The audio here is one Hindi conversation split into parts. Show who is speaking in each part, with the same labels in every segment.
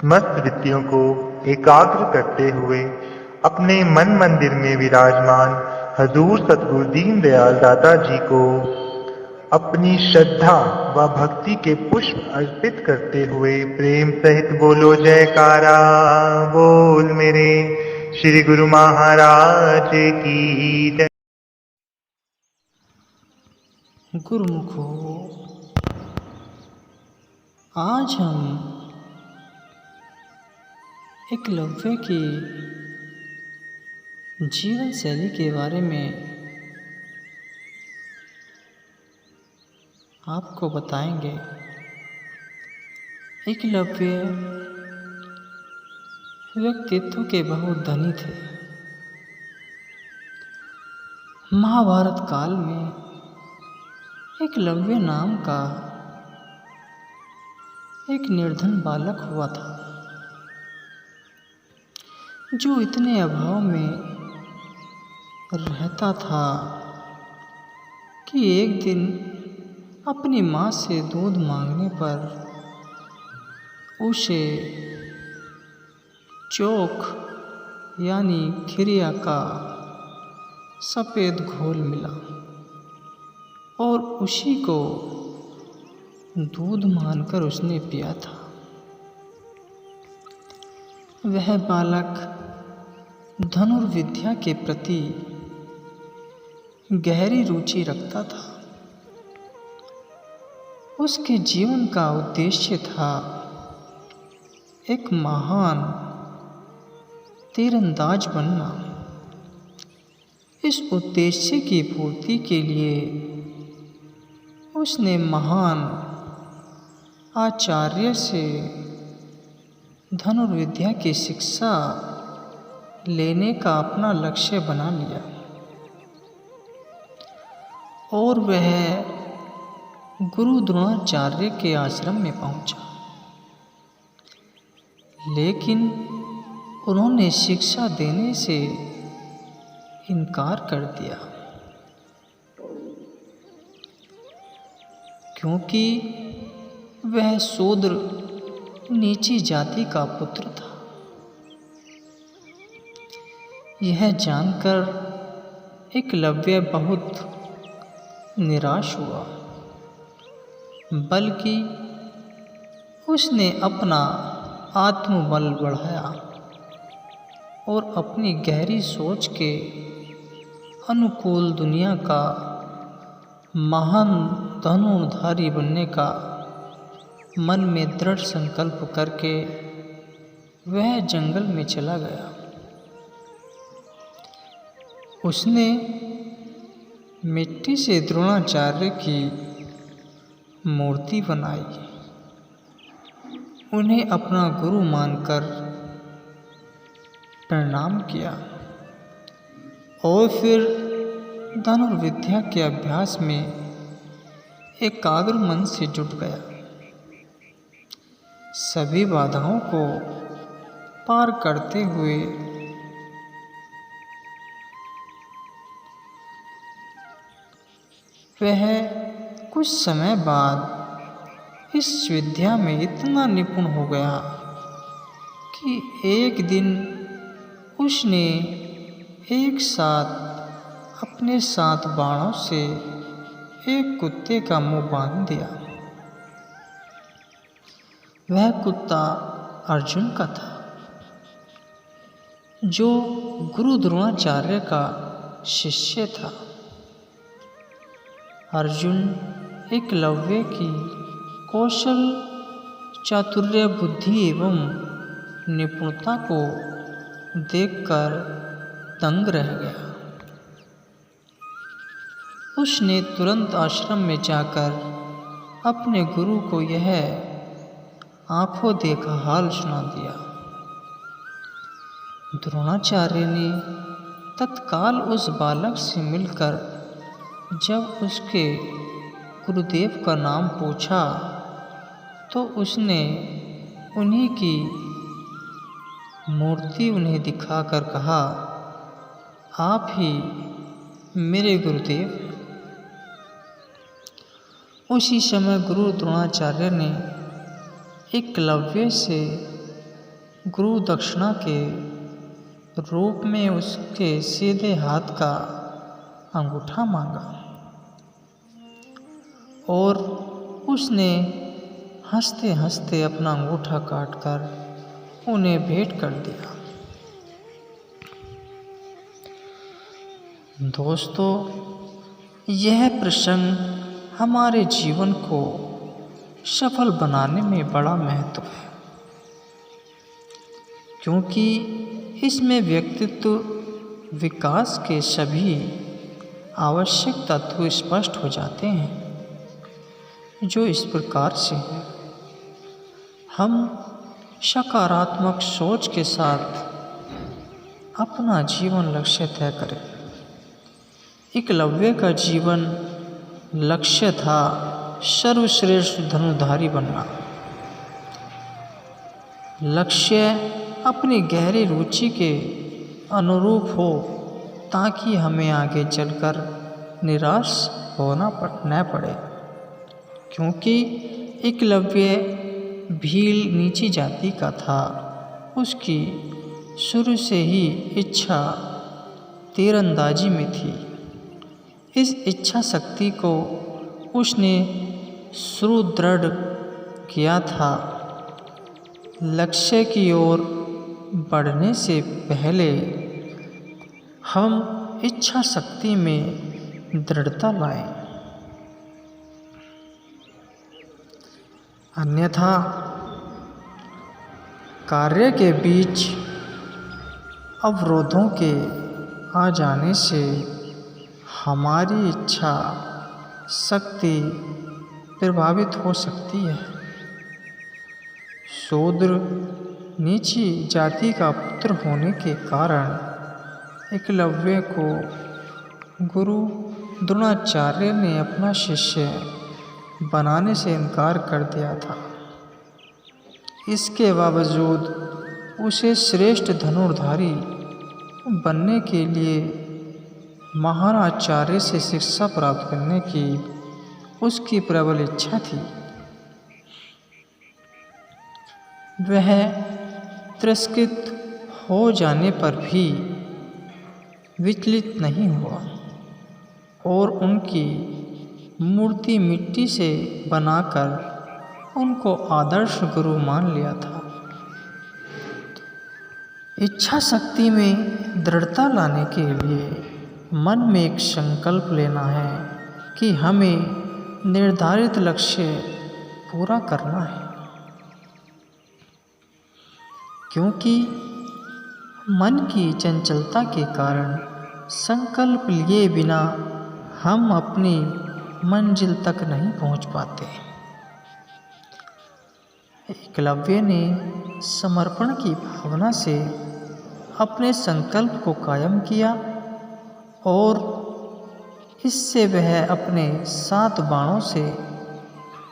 Speaker 1: मस्त वृत्तियों को एकाग्र करते हुए अपने मन मंदिर में विराजमान हजूर सतगुरु दीनदयाल दाता जी को अपनी श्रद्धा व भक्ति के पुष्प अर्पित करते हुए प्रेम सहित बोलो जयकारा। बोल मेरे श्री गुरु महाराज की जय।
Speaker 2: गुरुमुखो, आज हम एकलव्य की जीवन शैली के बारे में आपको बताएंगे। एकलव्य व्यक्तित्व के बहुत धनी थे। महाभारत काल में एकलव्य नाम का एक निर्धन बालक हुआ था, जो इतने अभाव में रहता था कि एक दिन अपनी माँ से दूध मांगने पर उसे चोक यानी खिरिया का सफ़ेद घोल मिला और उसी को दूध मानकर उसने पिया था। वह बालक धनुर्विद्या के प्रति गहरी रुचि रखता था। उसके जीवन का उद्देश्य था एक महान तीरंदाज बनना। इस उद्देश्य की पूर्ति के लिए उसने महान आचार्य से धनुर्विद्या की शिक्षा लेने का अपना लक्ष्य बना लिया और वह गुरु द्रोणाचार्य के आश्रम में पहुंचा। लेकिन उन्होंने शिक्षा देने से इनकार कर दिया, क्योंकि वह शूद्र नीची जाति का पुत्र था। यह जानकर एकलव्य बहुत निराश हुआ, बल्कि उसने अपना आत्मबल बढ़ाया और अपनी गहरी सोच के अनुकूल दुनिया का महान धनुर्धारी बनने का मन में दृढ़ संकल्प करके वह जंगल में चला गया। उसने मिट्टी से द्रोणाचार्य की मूर्ति बनाई, उन्हें अपना गुरु मानकर प्रणाम किया और फिर धनुर्विद्या के अभ्यास में एकाग्र मन से जुट गया। सभी बाधाओं को पार करते हुए वह कुछ समय बाद इस विद्या में इतना निपुण हो गया कि एक दिन उसने एक साथ अपने 7 बाणों से एक कुत्ते का मुंह बांध दिया। वह कुत्ता अर्जुन का था, जो गुरु द्रोणाचार्य का शिष्य था। अर्जुन एकलव्य की कौशल, चातुर्य, बुद्धि एवं निपुणता को देखकर दंग रह गया। उसने तुरंत आश्रम में जाकर अपने गुरु को यह आंखों देखा हाल सुना दिया। द्रोणाचार्य ने तत्काल उस बालक से मिलकर जब उसके गुरुदेव का नाम पूछा तो उसने उन्हीं की मूर्ति उन्हें दिखाकर कहा, आप ही मेरे गुरुदेव। उसी समय गुरु द्रोणाचार्य ने एकलव्य से गुरु दक्षिणा के रूप में उसके सीधे हाथ का अंगूठा मांगा और उसने हंसते हंसते अपना अंगूठा काटकर उन्हें भेंट कर दिया। दोस्तों, यह प्रसंग हमारे जीवन को सफल बनाने में बड़ा महत्व है, क्योंकि इसमें व्यक्तित्व विकास के सभी आवश्यक तत्व स्पष्ट हो जाते हैं, जो इस प्रकार से हैं। हम सकारात्मक सोच के साथ अपना जीवन लक्ष्य तय करें। एकलव्य का जीवन लक्ष्य था सर्वश्रेष्ठ धनुर्धारी बनना। लक्ष्य अपनी गहरी रुचि के अनुरूप हो, ताकि हमें आगे चलकर निराश होना न पड़े, क्योंकि एकलव्य भील नीची जाति का था। उसकी शुरू से ही इच्छा तीरंदाजी में थी। इस इच्छा शक्ति को उसने सुदृढ़ किया था। लक्ष्य की ओर बढ़ने से पहले हम इच्छा शक्ति में दृढ़ता लाएं, अन्यथा कार्य के बीच अवरोधों के आ जाने से हमारी इच्छा शक्ति प्रभावित हो सकती है। शूद्र नीची जाति का पुत्र होने के कारण एकलव्य को गुरु द्रोणाचार्य ने अपना शिष्य बनाने से इनकार कर दिया था। इसके बावजूद उसे श्रेष्ठ धनुर्धारी बनने के लिए महाराचार्य से शिक्षा प्राप्त करने की उसकी प्रबल इच्छा थी। वह तिरस्कृत हो जाने पर भी विचलित नहीं हुआ और उनकी मूर्ति मिट्टी से बनाकर उनको आदर्श गुरु मान लिया था। इच्छा शक्ति में दृढ़ता लाने के लिए मन में एक संकल्प लेना है कि हमें निर्धारित लक्ष्य पूरा करना है, क्योंकि मन की चंचलता के कारण संकल्प लिए बिना हम अपनी मंजिल तक नहीं पहुंच पाते। एकलव्य ने समर्पण की भावना से अपने संकल्प को कायम किया और इससे वह अपने 7 बाणों से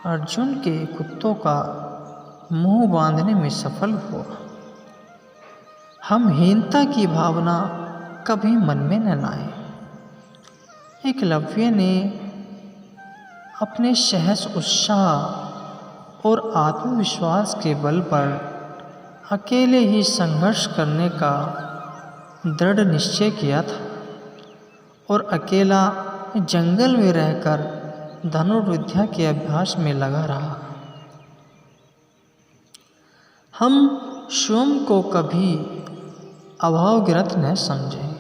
Speaker 2: अर्जुन के कुत्तों का मुंह बांधने में सफल हुआ। हम हीनता की भावना कभी मन में न लाएं। एकलव्य ने अपने सहज उत्साह और आत्मविश्वास के बल पर अकेले ही संघर्ष करने का दृढ़ निश्चय किया था और अकेला जंगल में रहकर धनुर्विद्या के अभ्यास में लगा रहा। हम स्वयं को कभी अभावग्रस्त न समझें,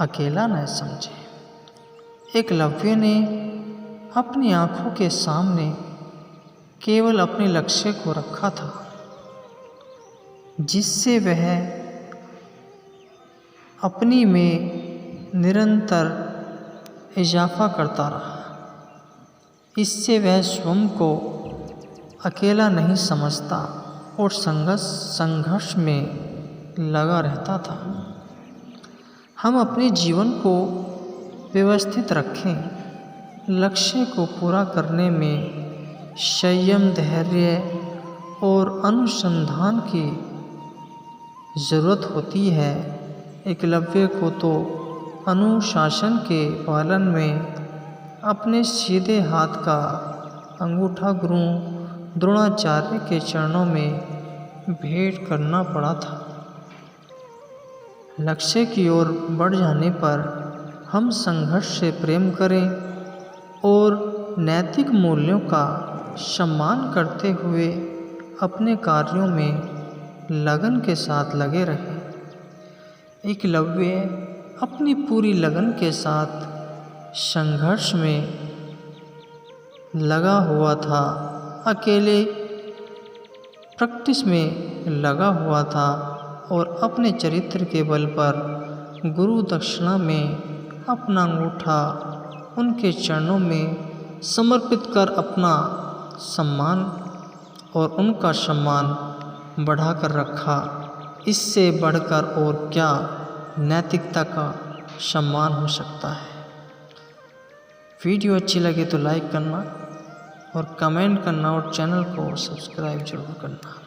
Speaker 2: अकेला न समझें। एकलव्य ने अपनी आंखों के सामने केवल अपने लक्ष्य को रखा था, जिससे वह अपनी में निरंतर इजाफा करता रहा। इससे वह स्वयं को अकेला नहीं समझता और संघर्ष में लगा रहता था। हम अपने जीवन को व्यवस्थित रखें, लक्ष्य को पूरा करने में संयम, धैर्य और अनुसंधान की ज़रूरत होती है। एकलव्य को तो अनुशासन के पालन में अपने सीधे हाथ का अंगूठा गुरु द्रोणाचार्य के चरणों में भेंट करना पड़ा था। लक्ष्य की ओर बढ़ जाने पर हम संघर्ष से प्रेम करें और नैतिक मूल्यों का सम्मान करते हुए अपने कार्यों में लगन के साथ लगे रहें। एकलव्य अपनी पूरी लगन के साथ संघर्ष में लगा हुआ था, अकेले प्रैक्टिस में लगा हुआ था और अपने चरित्र के बल पर गुरु दक्षिणा में अपना अंगूठा उनके चरणों में समर्पित कर अपना सम्मान और उनका सम्मान बढ़ाकर रखा। इससे बढ़कर और क्या नैतिकता का सम्मान हो सकता है। वीडियो अच्छी लगे तो लाइक करना और कमेंट करना और चैनल को सब्सक्राइब जरूर करना।